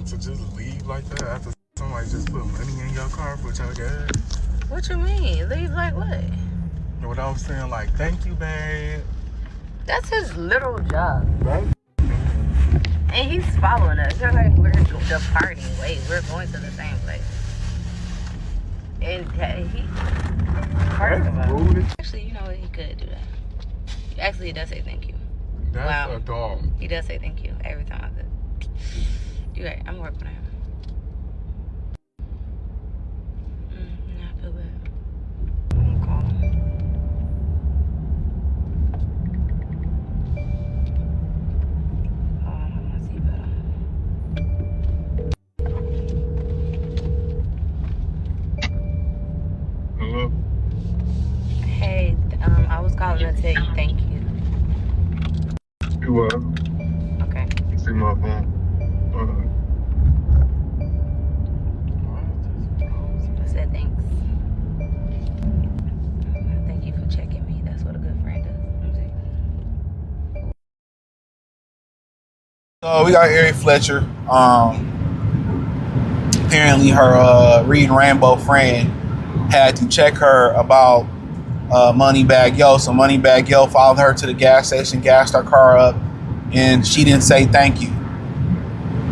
To just leave like that after somebody just put money in your car for your gas? What you mean? Leave like what? What I was saying, like, thank you, babe. That's his literal job. Right? And he's following us. They're like, we're departing. Wait, we're going to the same place. And he... First of all, actually, you know what? He could do that. Actually, he does say thank you. That's a dog. He does say thank you every time I do. You're right. I'm working on him. I feel bad. I'm gonna call him. Oh, I have my seatbelt on. Hello? Hey, I was calling to tell you thank you. You what? Okay. See my phone. I said thanks. Thank you for checking me. That's what a good friend does. We got Ari Fletcher. Apparently her Reading Rainbow friend had to check her about Moneybagg Yo. So Moneybagg Yo followed her to the gas station, gassed her car up, and she didn't say thank you.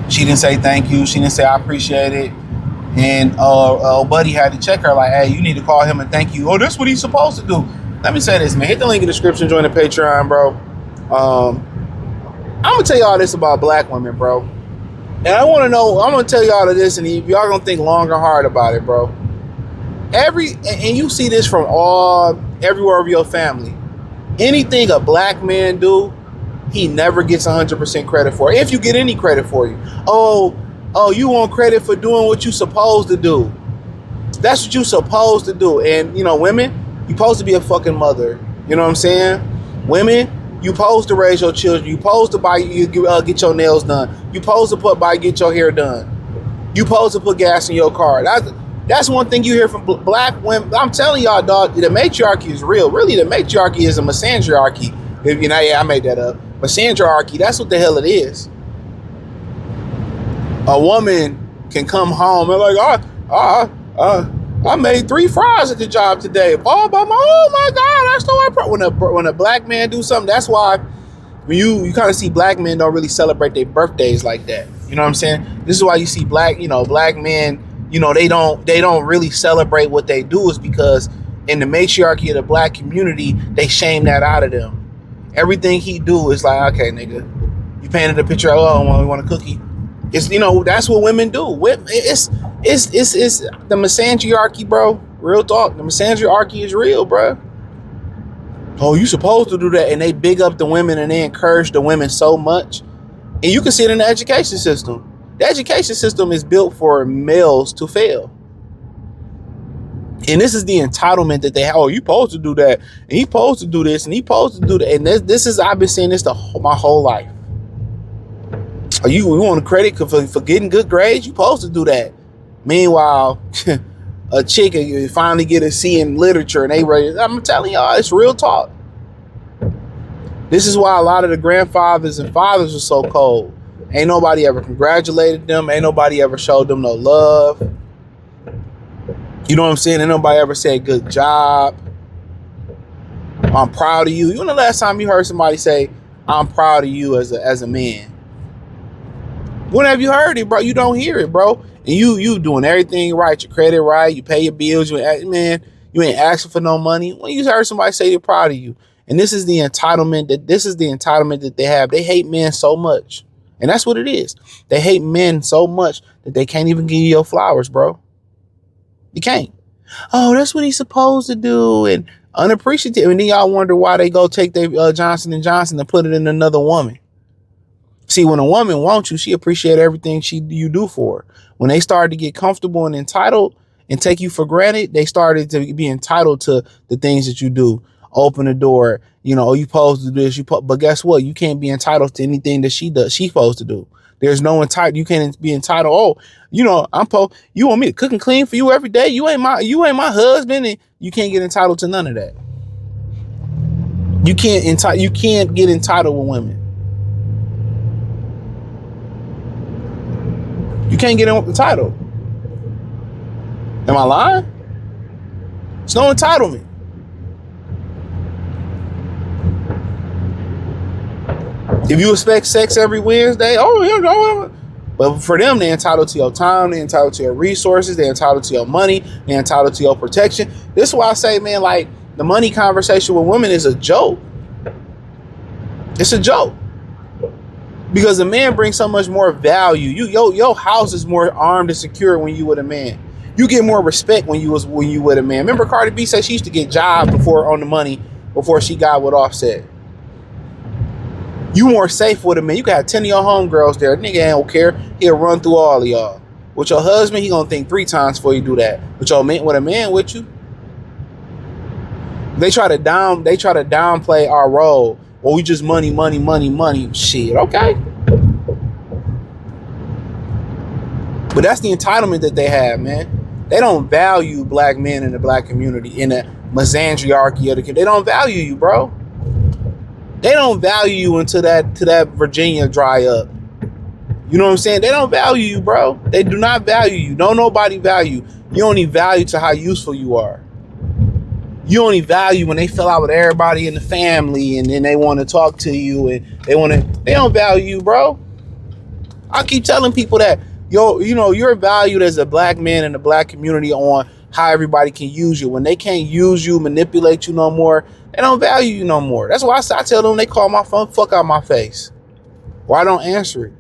She didn't say thank you. She didn't say I appreciate it. And buddy had to check her like, hey, you need to call him and thank you. Oh, that's what he's supposed to do. Let me say this, man. Hit the link in the description, join the Patreon, bro. I'm gonna tell y'all this about black women, bro. And I want to know, I'm gonna tell y'all this, and y'all gonna think long and hard about it, bro. And you see this from everywhere of your family. Anything a black man do, he never gets 100% credit for it, if you get any credit for you. Oh, you want credit for doing what you supposed to do. That's what you supposed to do. And, you know, women, you supposed to be a fucking mother. You know what I'm saying? Women, you supposed to raise your children. You supposed to get your nails done. You supposed to get your hair done. You supposed to put gas in your car. That's one thing you hear from black women. I'm telling y'all, dog, the matriarchy is real. Really, the matriarchy is a misandriarchy. If you know, yeah, I made that up. Misandriarchy, that's what the hell it is. A woman can come home and like, I made 3 fries at the job today. Oh my God, that's the way. When a black man do something, that's why when you kind of see black men don't really celebrate their birthdays like that. You know what I'm saying? This is why you see black men, you know, they don't really celebrate what they do, is because in the matriarchy of the black community, they shame that out of them. Everything he do is like, okay, nigga, you painted a picture of, oh, we want a cookie. It's, you know, that's what women do. It's the misandriarchy, bro. Real talk. The misandriarchy is real, bro. Oh, you supposed to do that. And they big up the women and they encourage the women so much. And you can see it in the education system. The education system is built for males to fail. And this is the entitlement that they have. Oh, you supposed to do that. And he supposed to do this. And he supposed to do that. And this is, I've been saying this my whole life. You want credit for getting good grades? You supposed to do that. Meanwhile, a chick finally get a C in literature and they ready. I'm telling y'all, it's real talk. This is why a lot of the grandfathers and fathers are so cold. Ain't nobody ever congratulated them. Ain't nobody ever showed them no love. You know what I'm saying? Ain't nobody ever said good job. I'm proud of you. You know the last time you heard somebody say, I'm proud of you as a man? When have you heard it, bro? You don't hear it, bro. And you doing everything right, your credit right, you pay your bills, you ain't asking for no money. When you heard somebody say they're proud of you. And this is the entitlement that they have. They hate men so much. And that's what it is. They hate men so much that they can't even give you your flowers, bro. You can't. Oh, that's what he's supposed to do. And unappreciative. And then y'all wonder why they go take their Johnson & Johnson and put it in another woman. See, when a woman wants you, she appreciates everything you do for her. When they started to get comfortable and entitled and take you for granted, they started to be entitled to the things that you do. Open the door, you know, you supposed to do this, but guess what? You can't be entitled to anything that she does. She's supposed to do. There's no entitled. You can't be entitled. Oh, you know, you want me to cook and clean for you every day? You ain't my husband, and you can't get entitled to none of that. You can't get entitled with women. You can't get in with the title. Am I lying? It's no entitlement. If you expect sex every Wednesday, oh yeah, no. But for them, they're entitled to your time, they're entitled to your resources, they're entitled to your money, they're entitled to your protection. This is why I say, man, like the money conversation with women is a joke. It's a joke. Because a man brings so much more value. Your house is more armed and secure when you with a man. You get more respect when you with a man. Remember Cardi B said she used to get jobs before on the money before she got with Offset. You more safe with a man. You got 10 of your homegirls there. Nigga ain't don't care. He'll run through all of y'all. With your husband, he gonna think 3 times before you do that. With a man with you, they try to downplay our role. Well, we just money. Shit, okay. But that's the entitlement that they have, man. They don't value black men in the black community, in the misandriarchy of the community. They don't value you, bro. They don't value you until that Virginia dry up. You know what I'm saying? They don't value you, bro. They do not value you. Don't nobody value. You only value to how useful you are. You only value when they fell out with everybody in the family and then they want to talk to you and they don't value you, bro. I keep telling people that, you're valued as a black man in the black community on how everybody can use you. When they can't use you, manipulate you no more, they don't value you no more. That's why I tell them they call my phone, fuck out my face. Or I don't answer it.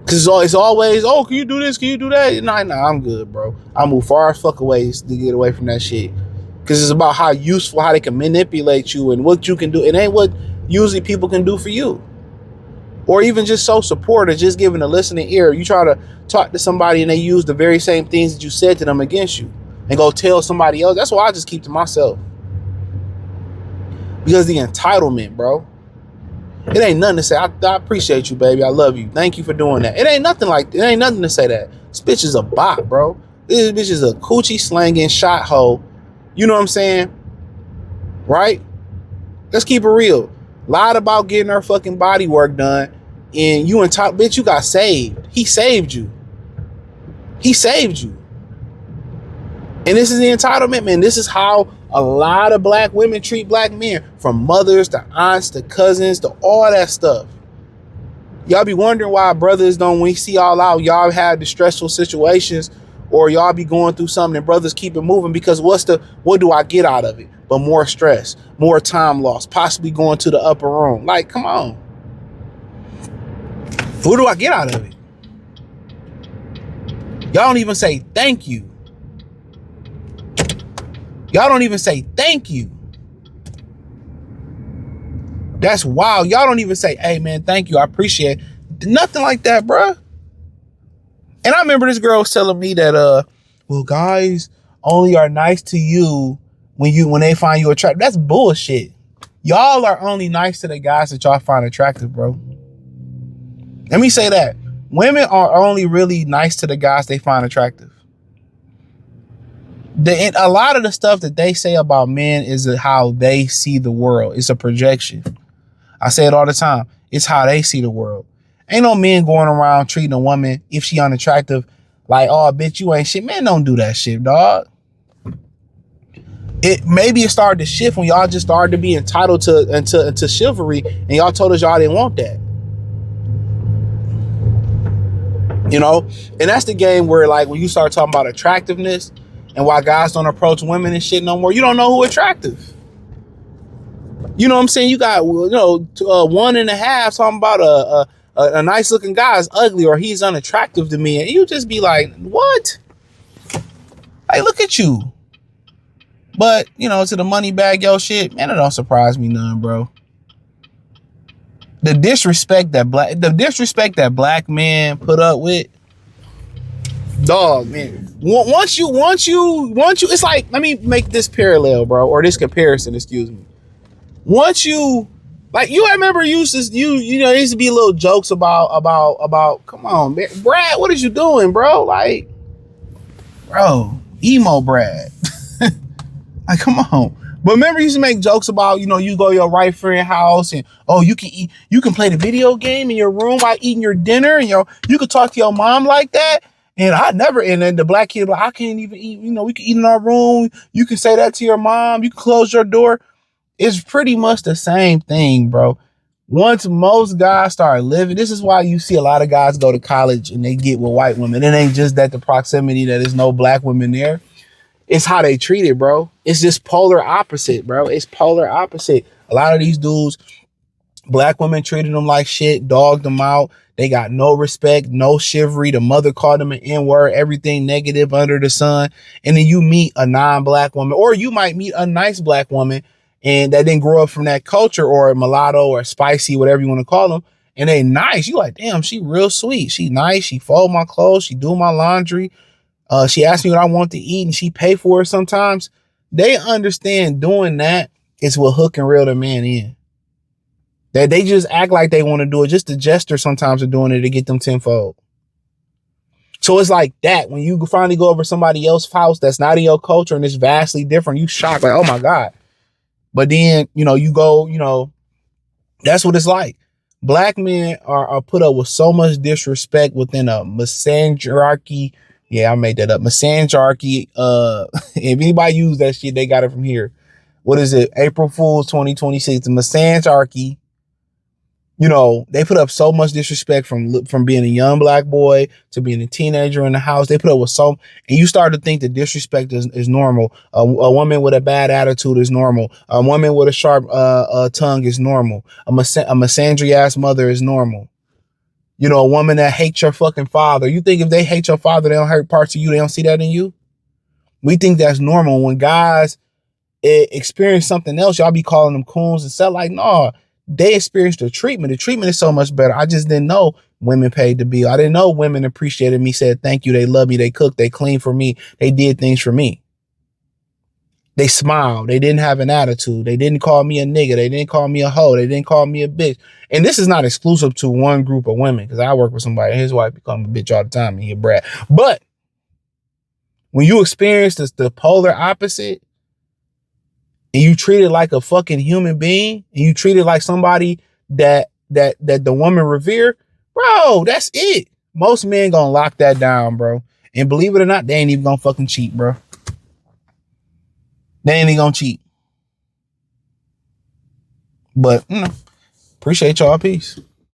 Because it's always, oh, can you do this? Can you do that? Nah, I'm good, bro. I move far as fuck away to get away from that shit. Because it's about how useful, how they can manipulate you and what you can do. It ain't what usually people can do for you. Or even just so supportive, just giving a listening ear. You try to talk to somebody and they use the very same things that you said to them against you. And go tell somebody else. That's why I just keep to myself. Because the entitlement, bro. It ain't nothing to say. I appreciate you, baby. I love you. Thank you for doing that. It ain't nothing to say that. This bitch is a bot, bro. This bitch is a coochie slanging shot hoe. You know what I'm saying? Right? Let's keep it real. Lied about getting her fucking body work done. And you entitled, bitch, you got saved. He saved you. He saved you. And this is the entitlement, man. This is how a lot of black women treat black men. From mothers to aunts to cousins to all that stuff. Y'all be wondering why brothers don't, when we see all out, y'all have the stressful situations or y'all be going through something and brothers keep it moving because what do I get out of it? But more stress, more time lost, possibly going to the upper room. Like, come on. What do I get out of it? Y'all don't even say thank you. Y'all don't even say thank you. That's wild. Y'all don't even say, hey, man, thank you. I appreciate it. Nothing like that, bruh. And I remember this girl was telling me that, well, guys only are nice to you when they find you attractive. That's bullshit. Y'all are only nice to the guys that y'all find attractive, bro. Let me say that. Women are only really nice to the guys they find attractive. A lot of the stuff that they say about men is how they see the world. It's a projection. I say it all the time. It's how they see the world. Ain't no men going around treating a woman, if she unattractive, like, oh, bitch, you ain't shit. Man, don't do that shit, dog. Maybe it started to shift when y'all just started to be entitled to chivalry and y'all told us y'all didn't want that. You know? And that's the game where, like, when you start talking about attractiveness and why guys don't approach women and shit no more, you don't know who attractive. You know what I'm saying? You got, 1.5 talking about a nice looking guy is ugly or he's unattractive to me. And you just be like, what? Like, look at you. But, to the Moneybagg, yo shit, man, it don't surprise me none, bro. The disrespect that black men put up with, dog, man. Once you, it's like, let me make this parallel, bro, or this comparison, excuse me. Once you, like, you remember there used to be little jokes about, come on, man, Brad, what is you doing, bro? Like, bro, emo Brad. Like, come on. But remember, you used to make jokes about, you know, you go to your right friend house and, oh, you can eat, you can play the video game in your room while eating your dinner, and you could talk to your mom like that. And I never, and then the black kid, like, I can't even eat, you know, we can eat in our room. You can say that to your mom. You can close your door. It's pretty much the same thing, bro. Once most guys start living, this is why you see a lot of guys go to college and they get with white women. It ain't just that the proximity that there's no black women there. It's how they treat it, bro. It's just polar opposite, bro. It's polar opposite. A lot of these dudes, black women treated them like shit, dogged them out. They got no respect, no chivalry. The mother called them an N-word, everything negative under the sun. And then you meet a non-black woman, or you might meet a nice black woman and that didn't grow up from that culture, or a mulatto or spicy, whatever you want to call them. And they nice. You like, damn, she real sweet. She nice. She fold my clothes. She do my laundry. She asked me what I want to eat and she pay for it sometimes. They understand doing that is what hook and reel the man in. That they just act like they want to do it. Just the gesture sometimes of doing it to get them tenfold. So it's like that. When you finally go over somebody else's house that's not in your culture and it's vastly different, you shocked like, oh my God. But then, you know, you go, you know, that's what it's like. Black men are put up with so much disrespect within a misanthropy. Yeah, I made that up. Misanthropy. If anybody use that shit, they got it from here. What is it? April Fool's 2026. The misanthropy. You know, they put up so much disrespect from being a young black boy to being a teenager in the house. They put up with and you start to think that disrespect is normal. A woman with a bad attitude is normal. A woman with a sharp tongue is normal. A misandry ass mother is normal. You know, a woman that hates your fucking father. You think if they hate your father, they don't hurt parts of you, they don't see that in you? We think that's normal. When guys experience something else, y'all be calling them coons and stuff. Like, no, they experienced the treatment. The treatment is so much better. I just didn't know women paid the bill. I didn't know women appreciated me, said thank you, they love me, they cooked, they cleaned for me, they did things for me. They smiled. They didn't have an attitude. They didn't call me a nigga. They didn't call me a hoe. They didn't call me a bitch. And this is not exclusive to one group of women, because I work with somebody and his wife become a bitch all the time and he a brat. But when you experience the polar opposite and you treat it like a fucking human being and you treat it like somebody that the woman revere, bro, that's it. Most men gonna lock that down, bro. And believe it or not, they ain't even gonna fucking cheat, bro. They ain't even gonna cheat. But, appreciate y'all. Peace.